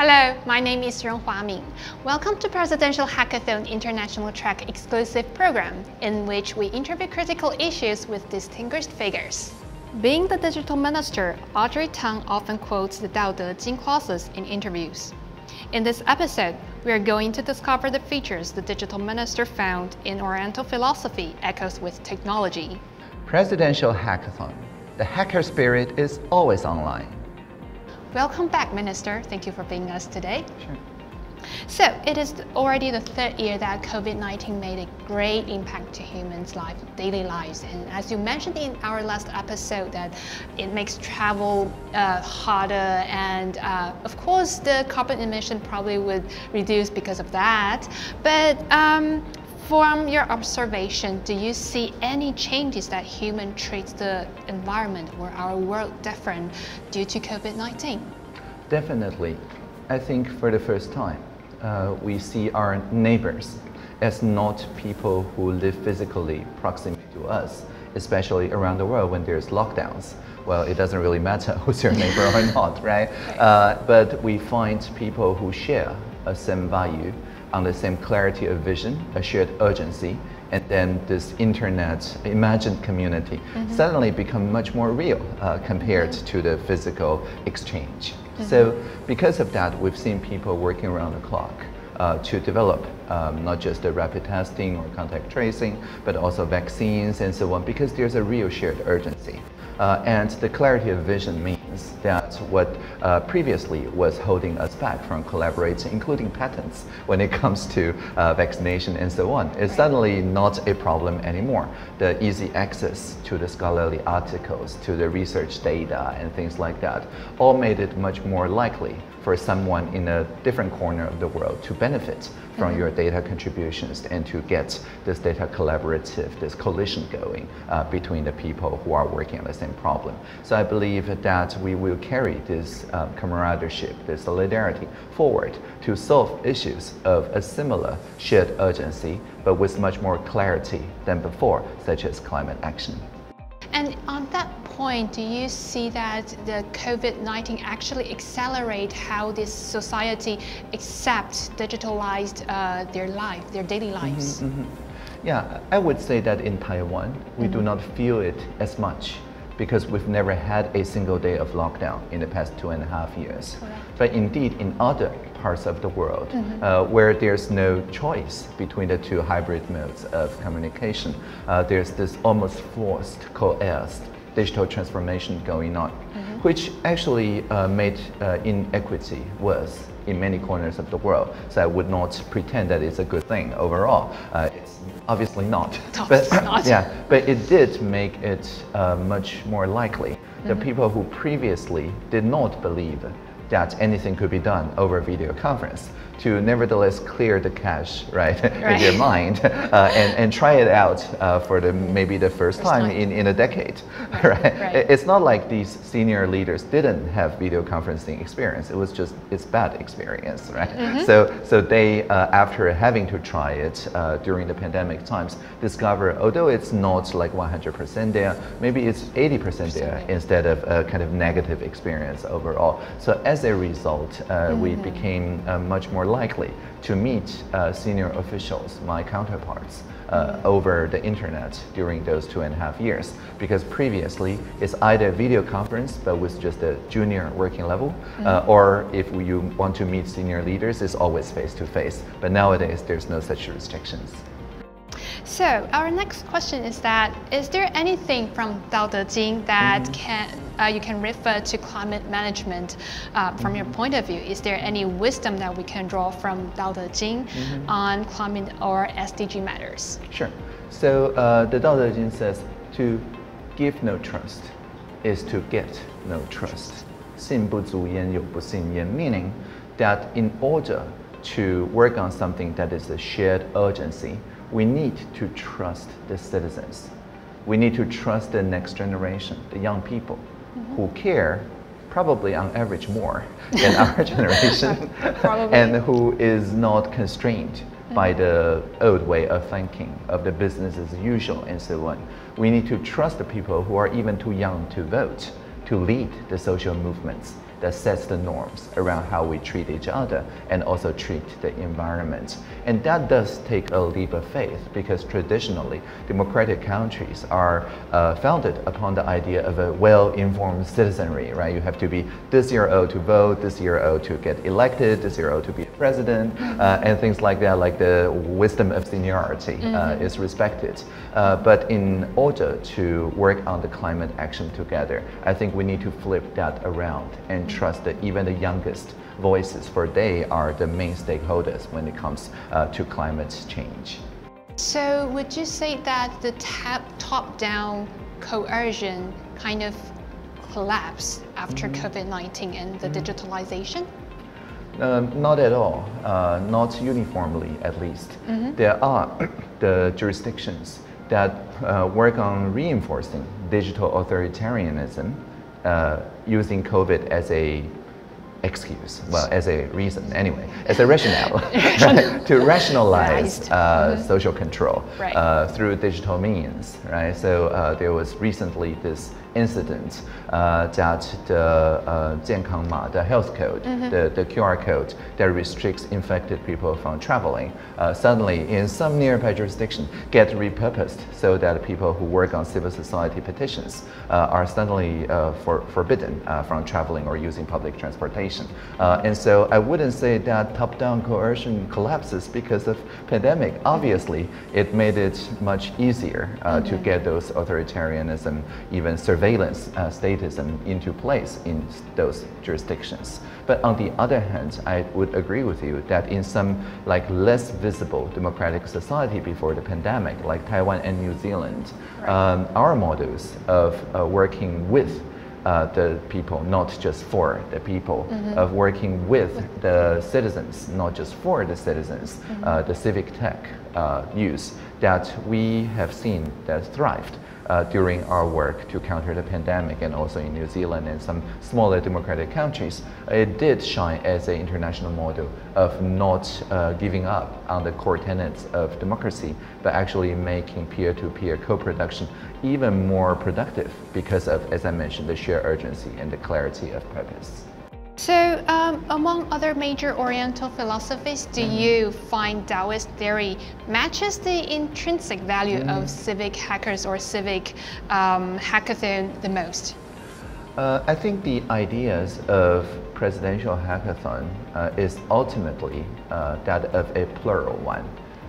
Hello, my name is Renhua Ming. Welcome to Presidential Hackathon International Track exclusive program, in which we interview critical issues with distinguished figures. Being the digital minister, Audrey Tang often quotes the Dao De Jing clauses in interviews. In this episode, we are going to discover the features the digital minister found in Oriental philosophy echoes with technology. Presidential Hackathon. The hacker spirit is always online. Welcome back, Minister. Thank you for being with us today. Sure. So, it is already the third year that COVID-19 made a great impact to humans' daily lives. And as you mentioned in our last episode, that it makes travel harder, and of course, the carbon emission probably would reduce because of that. But from your observation, do you see any changes that human treats the environment or our world different due to COVID-19? Definitely. I think for the first time, we see our neighbors as not people who live physically proximate to us, especially around the world when there's lockdowns. Well, it doesn't really matter who's your neighbor or not, right? But we find people who share a same value, on the same clarity of vision, a shared urgency, and then this internet imagined community suddenly become much more real compared to the physical exchange. So because of that, we've seen people working around the clock to develop not just the rapid testing or contact tracing, but also vaccines and so on, because there's a real shared urgency. And the clarity of vision means that what previously was holding us back from collaborating, including patents, when it comes to vaccination and so on, is suddenly not a problem anymore. The easy access to the scholarly articles, to the research data and things like that, all made it much more likely for someone in a different corner of the world to benefit from your data contributions and to get this data collaborative, this coalition going between the people who are working on the same problem. So I believe that we will carry this camaraderie, this solidarity forward to solve issues of a similar shared urgency, but with much more clarity than before, such as climate action. And on that point, do you see that the COVID-19 actually accelerate how this society accepts digitalized their daily lives? Yeah, I would say that in Taiwan, we do not feel it as much because we've never had a single day of lockdown in the past 2.5 years. Correct. But indeed, in other parts of the world, where there's no choice between the two hybrid modes of communication, there's this almost forced, coerced digital transformation going on, which actually made inequity worse in many corners of the world. So I would not pretend that it's a good thing overall. It's obviously not. But, yeah, but it did make it much more likely that people who previously did not believe that anything could be done over video conference to nevertheless clear the cache in their mind and try it out for maybe the first time in a decade. It's not like these senior leaders didn't have video conferencing experience. It was just it's bad experience, right? So they, after having to try it during the pandemic times, discover although it's not like 100% there, maybe it's 80% there instead of a kind of negative experience overall. So as a result, we became much more likely to meet senior officials, my counterparts, over the internet during those 2.5 years. Because previously, it's either video conference, but with just a junior working level, or if you want to meet senior leaders, it's always face-to-face. But nowadays, there's no such restrictions. So our next question is that, is there anything from Dao De Jing that you can refer to climate management from your point of view? Is there any wisdom that we can draw from Dao De Jing on climate or SDG matters? Sure. So the Dao De Jing says to give no trust is to get no trust. 信不足焉，有不信焉, meaning that in order to work on something that is a shared urgency, we need to trust the citizens. We need to trust the next generation, the young people, who care probably on average more than our generation, and who is not constrained by the old way of thinking, of the business as usual and so on. We need to trust the people who are even too young to vote, to lead the social movements, that sets the norms around how we treat each other and also treat the environment. And that does take a leap of faith, because traditionally democratic countries are founded upon the idea of a well-informed citizenry, right? You have to be this year old to vote, this year old to get elected, this year old to be president, and things like that, like the wisdom of seniority is respected. But in order to work on the climate action together, I think we need to flip that around and trust that even the youngest voices, for they are the main stakeholders when it comes to climate change. So would you say that the top-down coercion kind of collapsed after COVID-19 and the digitalization? Not at all, not uniformly at least. There are the jurisdictions that work on reinforcing digital authoritarianism using COVID as a excuse, well, as a reason anyway, as a rationale to rationalize social control through digital means, right? So there was recently this incident that the 健康码, the health code, the QR code that restricts infected people from traveling, suddenly in some nearby jurisdiction get repurposed so that people who work on civil society petitions are suddenly forbidden from traveling or using public transportation. And so I wouldn't say that top-down coercion collapses because of pandemic. Obviously, it made it much easier to get those authoritarianism, even surveillance statism into place in those jurisdictions. But on the other hand, I would agree with you that in some like less visible democratic society before the pandemic, like Taiwan and New Zealand, our models of working with the people, not just for the people, of working with the citizens, not just for the citizens, the civic tech use that we have seen that thrived during our work to counter the pandemic, and also in New Zealand and some smaller democratic countries. It did shine as an international model of not giving up on the core tenets of democracy, but actually making peer-to-peer co-production even more productive because of, as I mentioned, the sheer urgency and the clarity of purpose. So, among other major Oriental philosophies, do you find Taoist theory matches the intrinsic value of civic hackers or civic hackathon the most? I think the ideas of presidential hackathon is ultimately that of a plural one.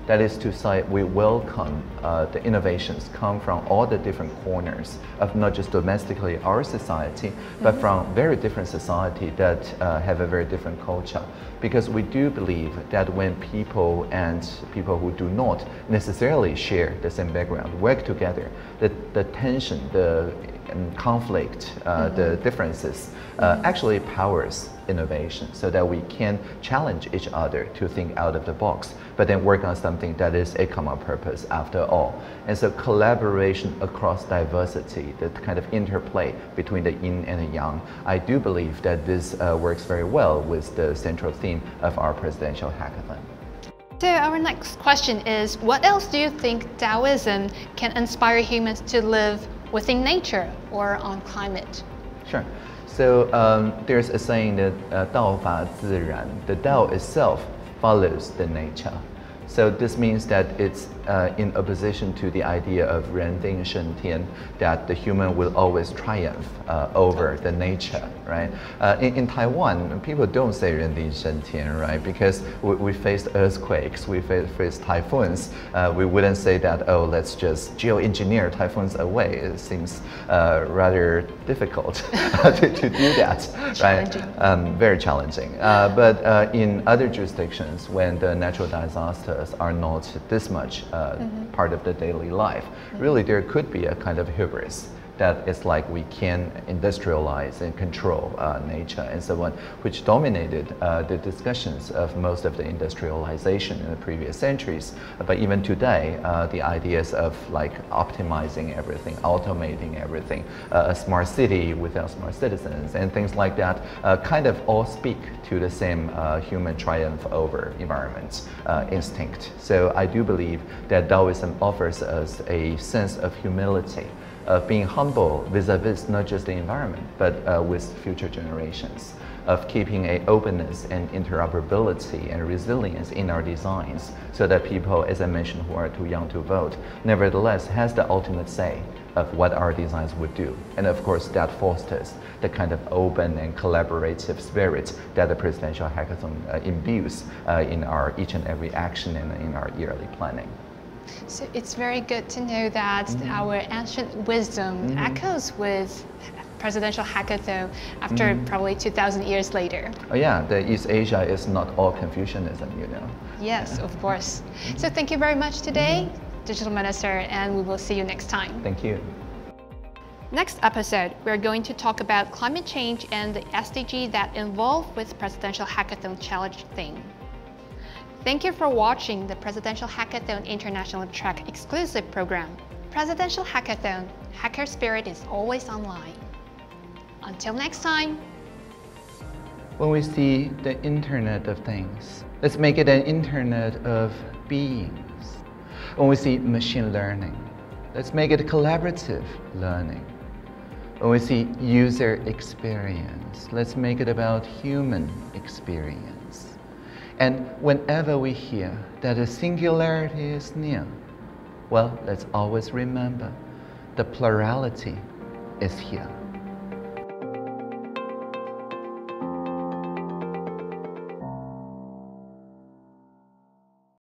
That is to say, we welcome the innovations come from all the different corners of not just domestically our society, but from very different society that have a very different culture. Because we do believe that when people and people who do not necessarily share the same background work together, the tension, the conflict, the differences actually powers innovation, so that we can challenge each other to think out of the box, but then work on something that is a common purpose after all. And so collaboration across diversity, the kind of interplay between the yin and the yang, I do believe that this works very well with the central theme of our presidential hackathon. So our next question is, what else do you think Taoism can inspire humans to live within nature or on climate? Sure. So there's a saying that 道法自然, the Tao itself follows the nature. So this means that it's in opposition to the idea of 人定胜天, that the human will always triumph over the nature, right? In Taiwan, people don't say 人定胜天, right? Because we faced earthquakes, we faced typhoons. We wouldn't say that, oh, let's just geoengineer typhoons away. It seems rather difficult to do that, right? Very challenging. But in other jurisdictions, when the natural disasters are not this much part of the daily life, really there could be a kind of hubris that it's like we can industrialize and control nature and so on, which dominated the discussions of most of the industrialization in the previous centuries. But even today, the ideas of like optimizing everything, automating everything, a smart city without smart citizens and things like that kind of all speak to the same human triumph over environment instinct. So I do believe that Taoism offers us a sense of humility of being humble vis-a-vis not just the environment, but with future generations, of keeping an openness and interoperability and resilience in our designs so that people, as I mentioned, who are too young to vote, nevertheless has the ultimate say of what our designs would do. And of course, that fosters the kind of open and collaborative spirit that the presidential hackathon imbues in our each and every action and in our yearly planning. So it's very good to know that our ancient wisdom echoes with presidential hackathon after probably 2,000 years later. Oh yeah, the East Asia is not all Confucianism, you know. Yes, of course. So thank you very much today, Digital Minister, and we will see you next time. Thank you. Next episode, we're going to talk about climate change and the SDG that involve with Presidential Hackathon Challenge theme. Thank you for watching the Presidential Hackathon International Track exclusive program. Presidential Hackathon, hacker spirit is always online. Until next time. When we see the Internet of Things, let's make it an Internet of Beings. When we see machine learning, let's make it collaborative learning. When we see user experience, let's make it about human experience. And whenever we hear that a singularity is near, well, let's always remember the plurality is here.